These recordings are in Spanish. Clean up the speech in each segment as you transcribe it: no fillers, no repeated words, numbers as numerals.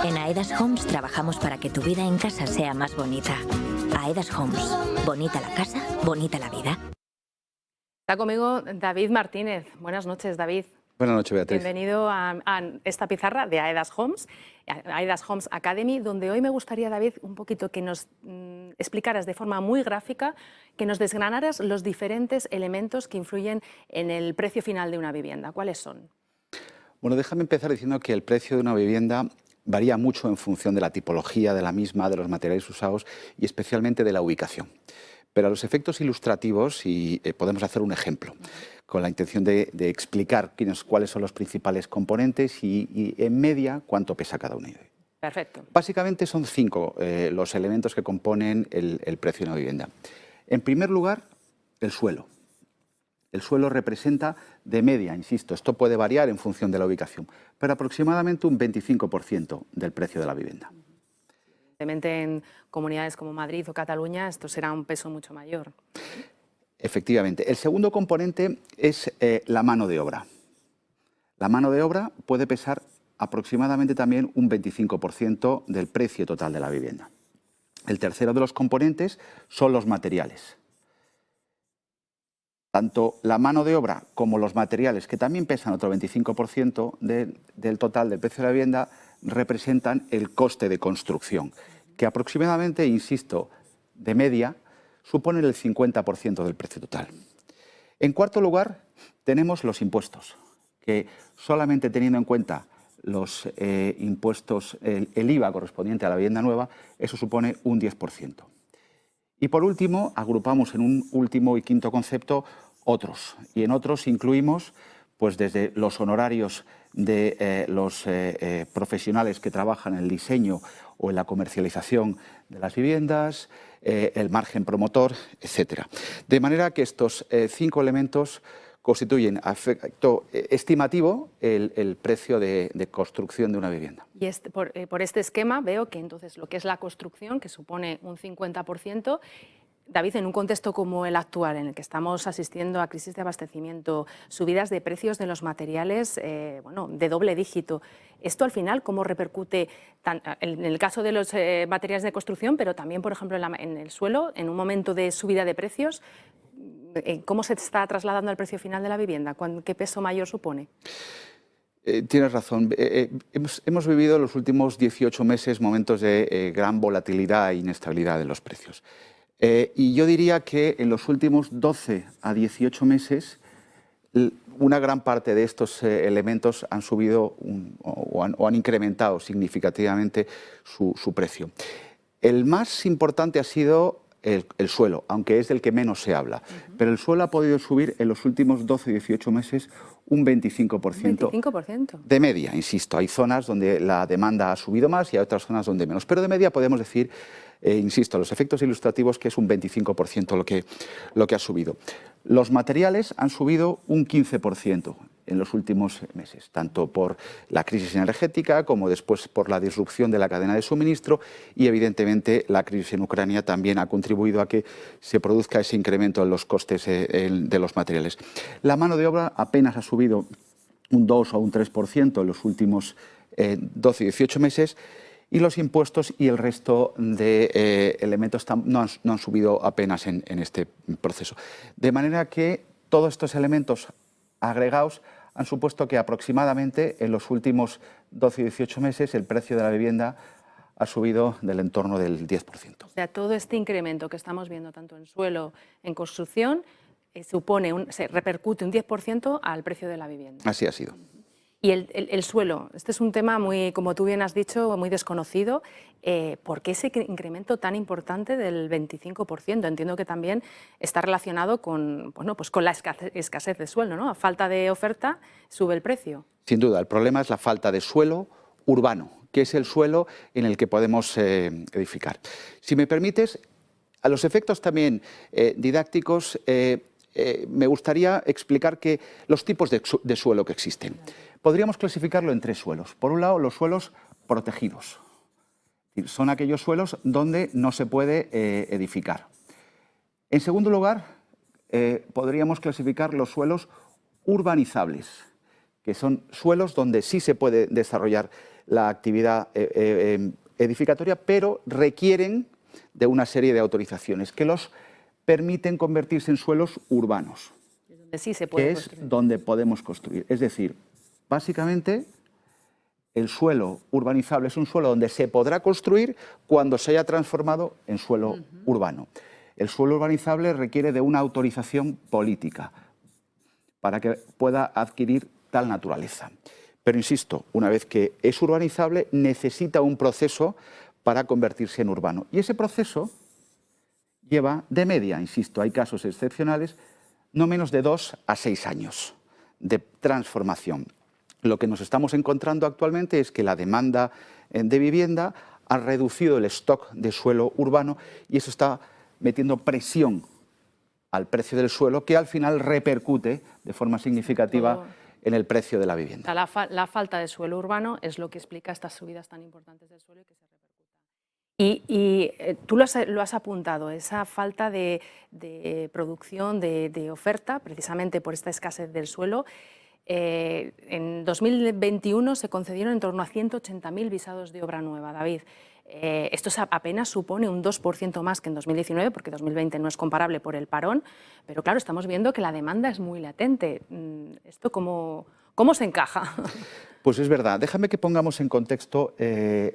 En Aedas Homes trabajamos para que tu vida en casa sea más bonita. Aedas Homes. Bonita la casa, bonita la vida. Está conmigo David Martínez. Buenas noches, David. Buenas noches, Beatriz. Bienvenido a esta pizarra de Aedas Homes, Aedas Homes Academy, donde hoy me gustaría, David, un poquito que nos explicaras de forma muy gráfica, que nos desgranaras los diferentes elementos que influyen en el precio final de una vivienda. ¿Cuáles son? Bueno, déjame empezar diciendo que el precio de una vivienda varía mucho en función de la tipología de la misma, de los materiales usados y especialmente de la ubicación. Pero a los efectos ilustrativos podemos hacer un ejemplo con la intención de explicar cuáles son los principales componentes y en media cuánto pesa cada uno de ellos. Perfecto. Básicamente son 5 los elementos que componen el precio de una vivienda. En primer lugar, el suelo. El suelo representa de media, insisto, esto puede variar en función de la ubicación, pero aproximadamente un 25% del precio de la vivienda. Evidentemente en comunidades como Madrid o Cataluña esto será un peso mucho mayor. Efectivamente. El segundo componente es la mano de obra. La mano de obra puede pesar aproximadamente también un 25% del precio total de la vivienda. El tercero de los componentes son los materiales. Tanto la mano de obra como los materiales, que también pesan otro 25% del total del precio de la vivienda, representan el coste de construcción, que aproximadamente, insisto, de media, suponen el 50% del precio total. En cuarto lugar, tenemos los impuestos, que solamente teniendo en cuenta los impuestos, el IVA correspondiente a la vivienda nueva, eso supone un 10%. Y por último, agrupamos en un último y quinto concepto otros. Y en otros incluimos pues desde los honorarios de los profesionales que trabajan en el diseño o en la comercialización de las viviendas, el margen promotor, etc. De manera que estos 5 elementos constituyen a efecto estimativo el precio de construcción de una vivienda. Y por este esquema veo que entonces lo que es la construcción, que supone un 50%, David, en un contexto como el actual, en el que estamos asistiendo a crisis de abastecimiento, subidas de precios de los materiales de doble dígito, ¿esto al final cómo repercute en el caso de los materiales de construcción, pero también, por ejemplo, en el suelo, en un momento de subida de precios? ¿Cómo se está trasladando al precio final de la vivienda? ¿Qué peso mayor supone? Tienes razón. Hemos vivido en los últimos 18 meses momentos de gran volatilidad e inestabilidad de los precios. Y yo diría que en los últimos 12 a 18 meses una gran parte de estos elementos han subido o han incrementado significativamente su precio. El más importante ha sido el suelo, aunque es del que menos se habla. Pero el suelo ha podido subir en los últimos 12 a 18 meses un 25%. ¿Un 25%? De media, insisto. Hay zonas donde la demanda ha subido más y hay otras zonas donde menos. Pero de media podemos decir, insisto, los efectos ilustrativos, que es un 25% lo que ha subido. Los materiales han subido un 15% en los últimos meses, tanto por la crisis energética como después por la disrupción de la cadena de suministro y, evidentemente, la crisis en Ucrania también ha contribuido a que se produzca ese incremento en los costes de los materiales. La mano de obra apenas ha subido un 2 o un 3% en los últimos 12 y 18 meses, y los impuestos y el resto de elementos no han subido apenas en este proceso. De manera que todos estos elementos agregados han supuesto que aproximadamente en los últimos 12 y 18 meses el precio de la vivienda ha subido del entorno del 10%. O sea, todo este incremento que estamos viendo tanto en suelo, en construcción, se repercute un 10% al precio de la vivienda. Así ha sido. Y el suelo, este es un tema muy, como tú bien has dicho, muy desconocido. ¿Por qué ese incremento tan importante del 25%? Entiendo que también está relacionado con la escasez de suelo, ¿no? A falta de oferta sube el precio. Sin duda, el problema es la falta de suelo urbano, que es el suelo en el que podemos edificar. Si me permites, a los efectos también didácticos, me gustaría explicar que los tipos de suelo que existen. Podríamos clasificarlo en 3 suelos. Por un lado, los suelos protegidos. Son aquellos suelos donde no se puede edificar. En segundo lugar, podríamos clasificar los suelos urbanizables, que son suelos donde sí se puede desarrollar la actividad edificatoria, pero requieren de una serie de autorizaciones que los permiten convertirse en suelos urbanos, donde sí se puede que construir. es donde podemos construir. Es decir, básicamente el suelo urbanizable es un suelo donde se podrá construir cuando se haya transformado en suelo urbano. El suelo urbanizable requiere de una autorización política para que pueda adquirir tal naturaleza. Pero insisto, una vez que es urbanizable, necesita un proceso para convertirse en urbano. Y ese proceso lleva de media, insisto, hay casos excepcionales, no menos de 2 a 6 años de transformación. Lo que nos estamos encontrando actualmente es que la demanda de vivienda ha reducido el stock de suelo urbano y eso está metiendo presión al precio del suelo, que al final repercute de forma significativa en el precio de la vivienda. La falta de suelo urbano es lo que explica estas subidas tan importantes del suelo y que se repercutan. Tú lo has apuntado, esa falta de producción, de oferta, precisamente por esta escasez del suelo. En 2021 se concedieron en torno a 180.000 visados de obra nueva, David. Esto apenas supone un 2% más que en 2019, porque 2020 no es comparable por el parón, pero claro, estamos viendo que la demanda es muy latente. ¿Esto cómo se encaja? Pues es verdad. Déjame que pongamos en contexto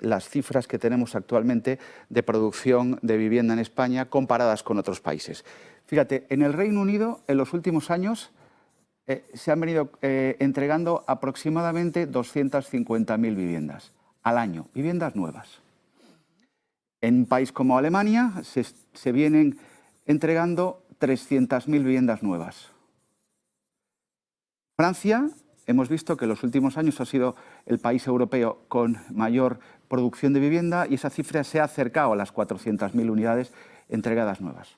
las cifras que tenemos actualmente de producción de vivienda en España comparadas con otros países. Fíjate, en el Reino Unido en los últimos años se han venido entregando aproximadamente 250.000 viviendas al año, viviendas nuevas. En un país como Alemania se vienen entregando 300.000 viviendas nuevas. Francia, hemos visto que en los últimos años ha sido el país europeo con mayor producción de vivienda y esa cifra se ha acercado a las 400.000 unidades entregadas nuevas.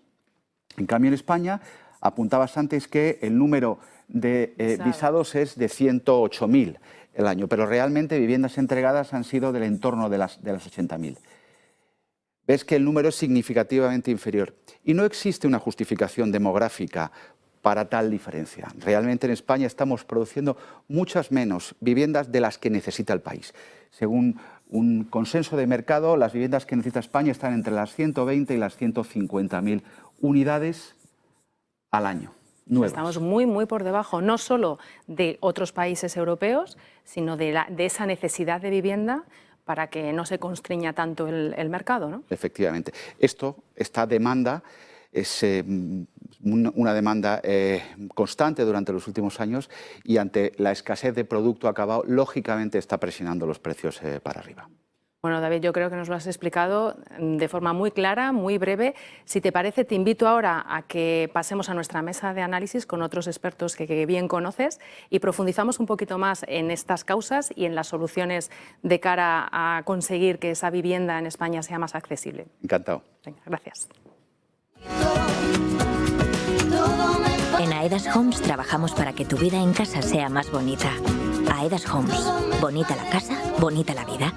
En cambio, en España, apuntabas antes que el número de visados es de 108.000 el año, pero realmente viviendas entregadas han sido del entorno de las 80.000. Ves que el número es significativamente inferior y no existe una justificación demográfica para tal diferencia. Realmente en España estamos produciendo muchas menos viviendas de las que necesita el país. Según un consenso de mercado, las viviendas que necesita España están entre las 120 y las 150.000 unidades al año. Nuevas. Estamos muy por debajo, no solo de otros países europeos, sino de esa necesidad de vivienda para que no se constriña tanto el mercado, ¿no? Efectivamente. Esta demanda es una demanda constante durante los últimos años y ante la escasez de producto acabado, lógicamente está presionando los precios para arriba. Bueno, David, yo creo que nos lo has explicado de forma muy clara, muy breve. Si te parece, te invito ahora a que pasemos a nuestra mesa de análisis con otros expertos que bien conoces y profundizamos un poquito más en estas causas y en las soluciones de cara a conseguir que esa vivienda en España sea más accesible. Encantado. Venga, gracias. En Aedas Homes trabajamos para que tu vida en casa sea más bonita. Aedas Homes. Bonita la casa, bonita la vida.